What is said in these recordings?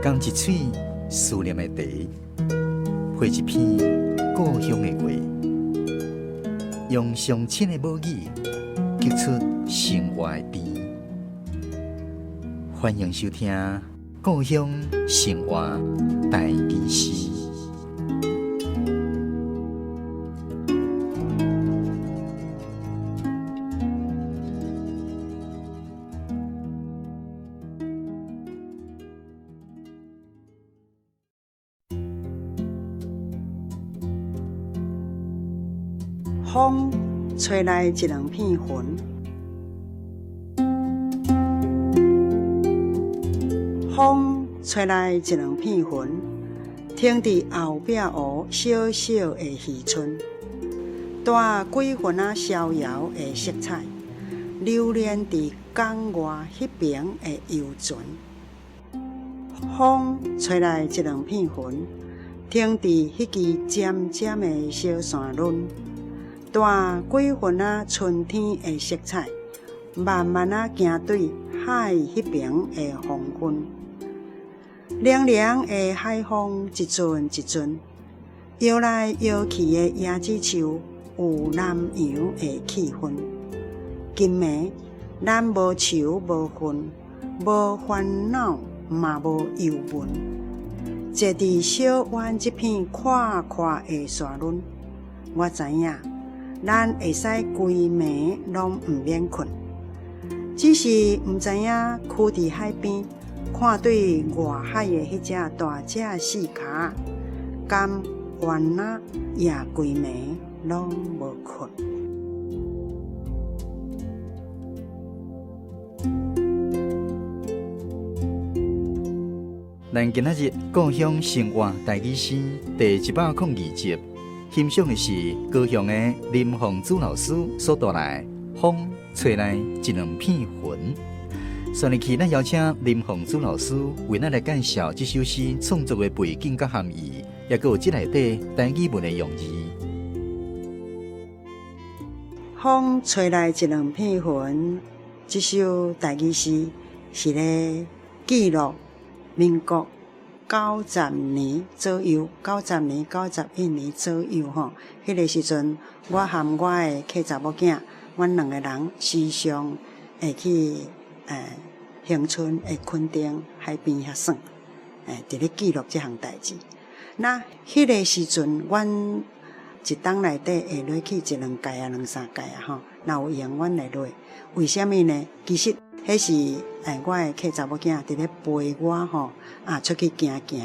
讲一嘴思念的茶，配一片故乡的话，用上亲的母语激出生活的甜。欢迎收听《故乡生活台语诗》。风吹来一两片云，风吹来一两片云，停伫后壁湖小小的渔村，带几分逍遥的色彩，流连伫江外迄边的游船。风吹来一两片云，停伫迄支尖尖的小山轮。带几分春天的色彩，慢慢行对海迄边的黄昏。凉凉的海风一阵一阵，摇来摇去的椰子树有南洋的气氛。今暝咱无愁无恨，无烦恼嘛无忧闷，坐伫小湾这片阔阔的沙轮，我知影。咱会使规暝拢毋免困，只是毋知影徛伫海边，看对外海的迄只大只四脚，敢愿夜规暝拢无困。咱今仔日故乡生活台语诗第102集。欣赏的是高雄的林凤珠老师所带来《风吹来一两片云》。上日起，咱邀请林凤珠老师为咱来介绍这首诗创作的背景甲含义，也有这内底台语文的用意。风吹来一两片云，这首台语诗是咧记录民国90年左右，90年、91年左右吼，迄个时阵，我含我的客查某囝，阮两个人时常会去恒春的垦丁海边遐耍，伫咧记录这项代志。那迄个时阵，阮一冬内底会落去一两届啊、两三届啊吼，若有闲阮会落。为什么呢？其实迄是我的客查某囝伫咧陪我吼出去行行的，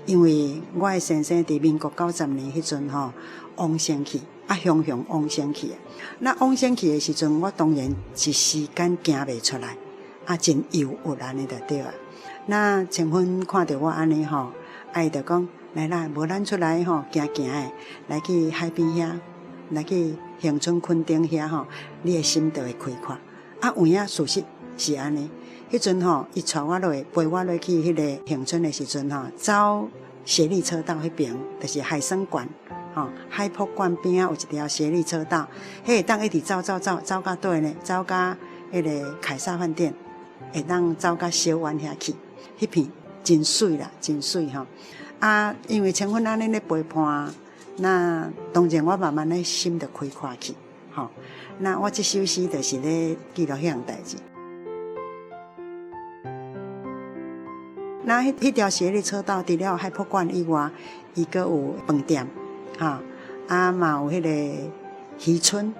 因为我的先生伫民国90年迄阵吼往生去，雄往生去。那往生去的时阵，我当然一时间行袂出来，真忧郁安尼就对啊。那前婚看到我安尼吼，伊就讲来啦，无咱出来吼行行的，来去海边遐，来去恒春垦丁遐吼，你的心就会开阔。有影事实是安尼。迄阵吼，伊带我落陪我落去迄个恒春的时阵吼，走协力车道迄边，就是海生馆吼，海博馆边啊有一条协力车道，迄会当一直走到对呢，走到迄个凯撒饭店，会当走到小湾遐去，迄片真水啦，真水吼。因为前婚安尼咧陪伴，那当然我慢慢咧心就开阔去吼。那我这首诗就是咧记录迄项代志。那迄条协力车道除了海博馆以外，伊阁有饭店，嘛有迄个渔村，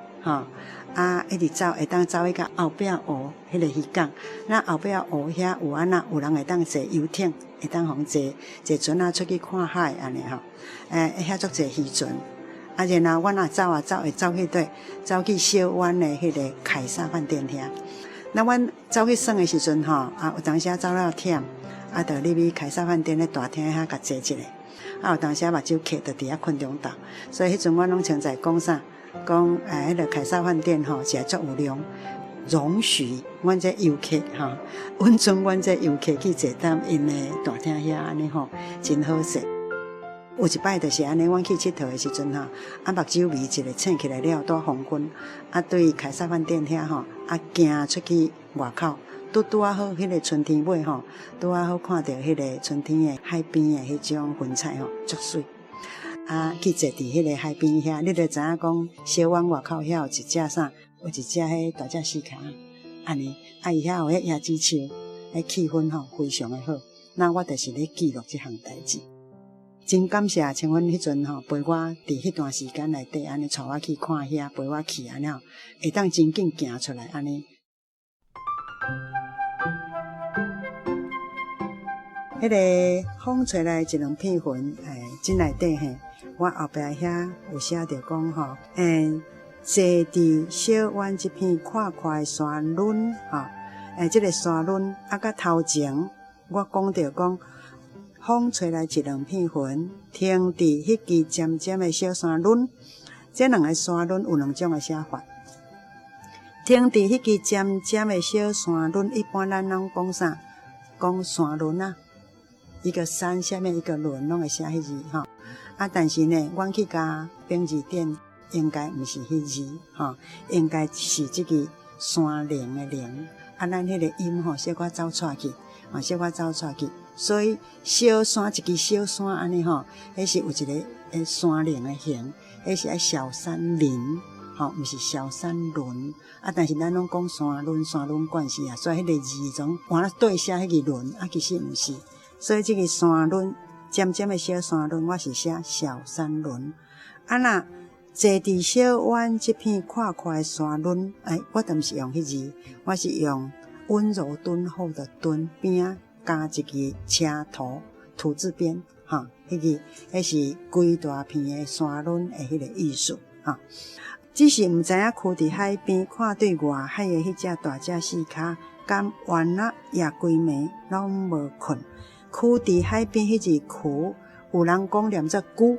一直走会当走去到后壁湖迄个渔港。那后壁湖遐有人会当坐游艇，会当互坐船出去看海安尼吼。遐足侪渔船。然后阮走会走去对，走去小湾的迄个凯撒饭店遐。那阮走去耍的时阵吼，有当时走了忝。就入去凯撒饭店咧大厅遐甲坐一下，有当时目睭瞌就伫遐困中昼，所以迄阵我拢常在讲啥，讲迄个凯撒饭店吼是足有容许阮这游客吼，温存阮这游客去坐踮因的大厅遐安尼吼，真好势。有一摆就是安尼，阮去佚佗的时阵吼，目睭微一个醒起来了，带黄昏，对凯撒饭店遐吼，行出去外口。拄啊好，迄个春天尾吼，拄啊好看到迄个春天的海边的迄种云彩吼，足水。啊，去坐伫迄个海边遐，你就知影讲，小湾外口遐有一只啥，有一只迄大只丝卡，安尼，啊伊遐有迄椰子树，迄气氛吼非常的好。那我就是咧记录即项代志。真感谢像阮迄阵吼，陪我伫迄段时间内底，安尼带我去看遐，陪我去安尼吼，会当真紧行出来安尼。迄个风吹来一两片云，这内底嘿，我后壁遐有写着讲吼，坐伫小湾一片阔阔的山峦吼，这个山峦啊，甲头前我讲着讲。风吹来一两片云，停伫迄支尖尖的小山峦。这两个山峦有两种的写法。停伫迄支尖尖的小山峦，一般咱拢讲啥？讲山峦啊，一个山下面一个峦，拢会写迄字吼。啊，但是呢，阮去甲编字典，应该毋是迄字吼，应该是即个山岭的岭。啊，咱迄个音吼，小可走出去，小可走出去。所以小山一支小山安尼吼，迄是有一个山岭的形，迄是小山林，吼，毋是小山峦。啊，但是咱拢讲山峦，山峦关系啊，所以迄个字总换对写迄个峦，啊，其实毋是。所以这个山峦，尖尖的小山峦，我是写小山峦。啊那坐伫小湾这片阔阔的山峦，我都毋是用迄字，我是用温柔敦厚的敦边。加一个车头土字边，哈，迄是规大片的山峦的迄个意思，哈。只是毋知影徛伫海边看对外海的迄只大只四脚，敢原来夜规暝拢无困。徛伫海边迄只徛，有人讲念作鼓，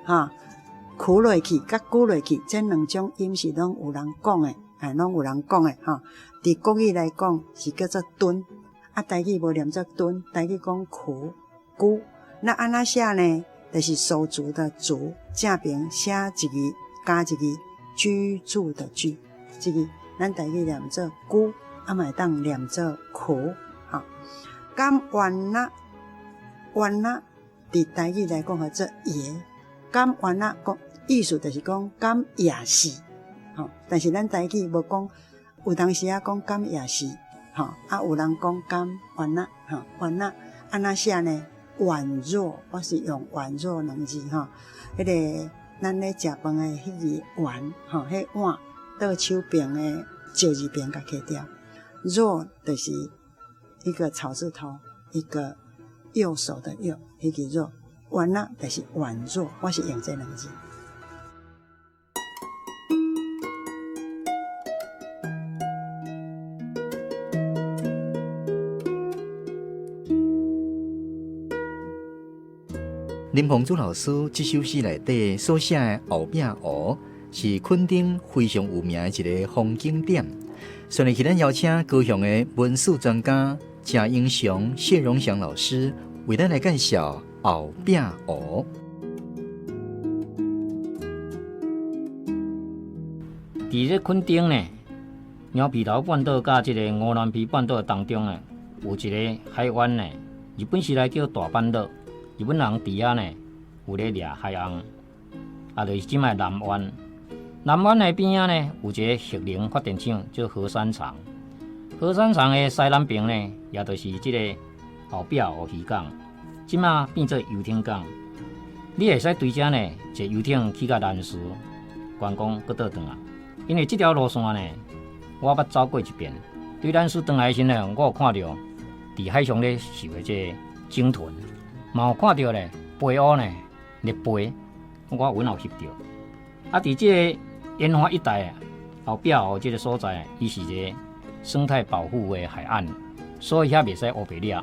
哈，徛落去甲鼓落去，这两种音是拢有人讲的，拢有人讲的，哈。伫国语来讲是叫做蹲。啊，台语无念作蹲，台语讲徛鼓。那安那写呢？就是手足的足，正边写一个加一个居住的居，这个咱台语念作鼓，啊嘛会当念作徛。哈，咁原来伫台语来讲叫做爷，咁原来讲意思就是讲咁也是，吼。但是咱台语无讲，有当时啊讲咁也是。啊，有人讲甘完啦，完啦，安那写呢？宛若，我是用宛若两字迄个咱咧食饭的迄个碗，迄碗倒手边的借字边甲去掉，若就是一个草字头，一个右手的右，迄个若，完啦就是宛若，我是用这两字。林凤珠老师这首诗内底所写的后壁湖，是垦丁非常有名的一个风景点。所以，咱邀请高雄的文史专家贾英雄、谢荣祥老师为咱来介绍后壁湖。伫这垦丁呢，鸟皮头半岛甲这个乌兰皮半岛当中呢，有一个海湾呢，日本时来叫大半岛。日本人伫遐呢，有咧掠海翁，就是即卖南湾。南湾的边仔呢，有一个核能发电厂，叫核三厂。核三厂的西南边呢，也就是即个后壁湖渔港，即卖变做游艇港。你会使对遮呢，坐游艇去到南石、观光，搁倒转来。因为即条路线呢，我捌走过一遍。对南石转来时呢，我有看到伫海上咧游的这鲸豚。嘛有看到咧，背乌呢，咧背，我稳有翕到。啊，伫这个沿海一带后壁湖这个所在，伊是一个生态保护的海岸，所以遐袂使乌白掠。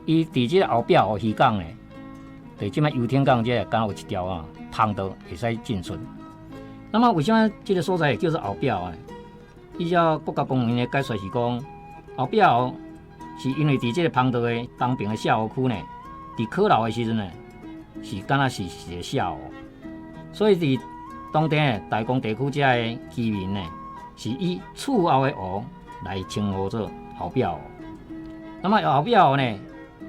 伊伫这个后壁湖渔港呢，对即摆游艇港这敢有一条通道会使进出。那么为什么这个所在叫做后壁湖呢？依照国家公园的解说是讲，后壁湖是因为伫这个通道的东边的下湖区呢。伫考老的时阵呢，是敢若是一个下湖，所以伫当地的大公地区遮的居民呢，是以厝后的湖来称呼做后表哦。那么后表呢，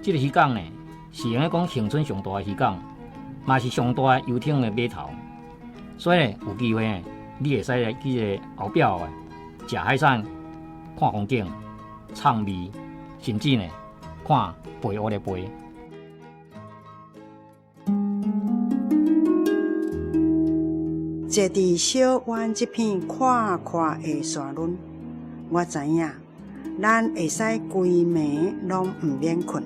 这个鱼港呢，是用来讲恒春上大的鱼港，嘛是上大的游艇的码头。所以呢，有机会呢，你会使来去这个后表的食海产、看风景、畅味，甚至呢，看飞乌的飞。坐伫小湾这片宽阔的山峦，我知影，咱会使规暝拢毋免困。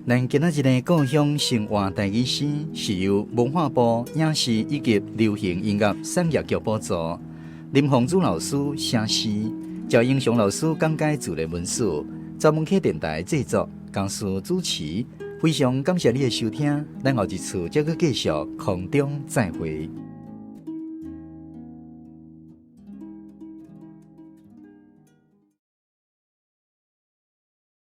咱今仔日的故乡生活台语诗是由文化部影视以及流行音乐产业局补助，林宏祖老师写诗，赵英雄老师讲解自然文史，专门客电台制作，江苏主持。非常感谢你的收听，咱后一次再去继续空中再会。